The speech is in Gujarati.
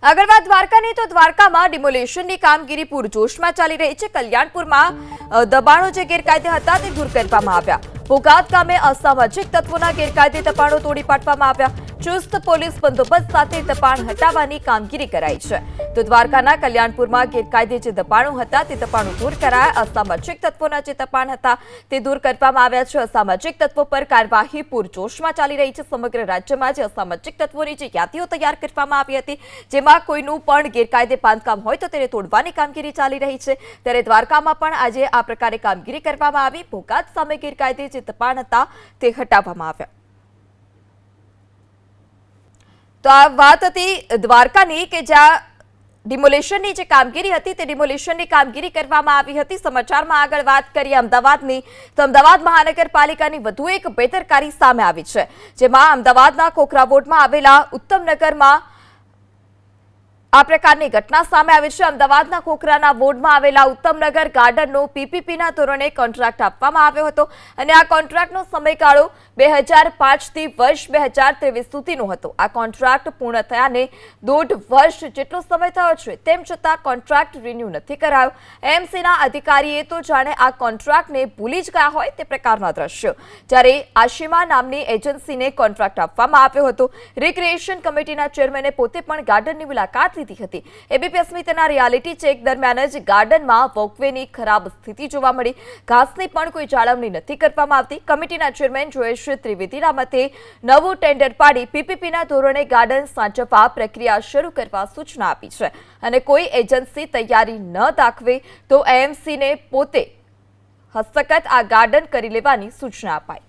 આગળ વાત દ્વારકાની તો દ્વારકામાં ડિમોલેશનની કામગીરી પૂરજોશમાં ચાલી રહી છે। કલ્યાણપુરમાં દબાણો જે ગેરકાયદે હતા તે દૂર કરવામાં આવ્યા। ભોગાત ગામે અસામાજિક તત્વોના ગેરકાયદે દબાણો તોડી પાડવામાં આવ્યા। ચુસ્ત પોલીસ બંદોબસ્ત સાથે દબાણ હટાવવાની કામગીરી કરાઈ છે। તો દ્વારકાના કલ્યાણપુરમાં ગેરકાયદે જે દબાણો હતા તે દબાણો દૂર કરાયા। અસામાજિક તત્વોના જે દબાણ હતા તે દૂર કરવામાં આવ્યા છે। અસામાજિક તત્વો પર કાર્યવાહી પૂરજોશમાં ચાલી રહી છે। સમગ્ર રાજ્યમાં જે અસામાજિક તત્વોની જે યાદીઓ તૈયાર કરવામાં આવી હતી જેમાં કોઈનું પણ ગેરકાયદે બાંધકામ હોય તો તેને તોડવાની કામગીરી ચાલી રહી છે। ત્યારે દ્વારકામાં પણ આજે આ પ્રકારે કામગીરી કરવામાં આવી। ભોગાત સામે ગેરકાયદે જે દબાણ હતા તે હટાવવામાં આવ્યા। તો આ વાત હતી દ્વારકાની કે જ્યાં ડિમોલેશનની જે કામગીરી હતી તે ડિમોલેશનની કામગીરી કરવામાં આવી હતી। સમાચારમાં આગળ વાત કરીએ અમદાવાદની તો અમદાવાદ મહાનગરપાલિકાની વધુ એક બેદરકારી સામે આવી છે જેમાં અમદાવાદના કોકરાવોડમાં આવેલા ઉત્તમનગરમાં આ પ્રકારની ઘટના સામે આવી છે। અમદાવાદના કોકરાના વોર્ડમાં આવેલા ઉત્તમનગર ગાર્ડનનો પીપીપીના ધોરણે કોન્ટ્રાક્ટ આપવામાં આવ્યો હતો અને આ કોન્ટ્રાક્ટનો સમયગાળો 2005 થી વર્ષ 2023 સુધીનો હતો। આ કોન્ટ્રાક્ટ પૂર્ણ થયાને 1.5 વર્ષ જેટલો સમય થયો છે તેમ છતાં કોન્ટ્રાક્ટ રિન્યુ નથી કરાયો। એએમસીના અધિકારીએ તો જાણે આ કોન્ટ્રાક્ટને ભૂલી જ ગયા હોય તે પ્રકારના દ્રશ્યો। જ્યારે આશિમા નામની એજન્સીને કોન્ટ્રાક્ટ આપવામાં આવ્યો હતો। રિક્રિએશન કમિટીના ચેરમેને પોતે પણ ગાર્ડનની મુલાકાત લીધી હતી। એબીપી અસ્મિતાના રિયાલિટી ચેક દરમિયાન જ ગાર્ડનમાં વોકવેની ખરાબ સ્થિતિ જોવા મળી। ઘાસની પણ કોઈ જાળવણી નથી કરવામાં આવતી। કમિટીના ચેરમેન જોયેશ ત્રિવેદીના મતે નવું ટેન્ડર પાડી પીપીપીના ધોરણે ગાર્ડન સાચવવા પ્રક્રિયા શરૂ કરવા સૂચના આપી છે અને કોઈ એજન્સી તૈયારી ન દાખવે તો એએમસીને પોતે હસ્તગત આ ગાર્ડન કરી લેવાની સૂચના અપાઈ।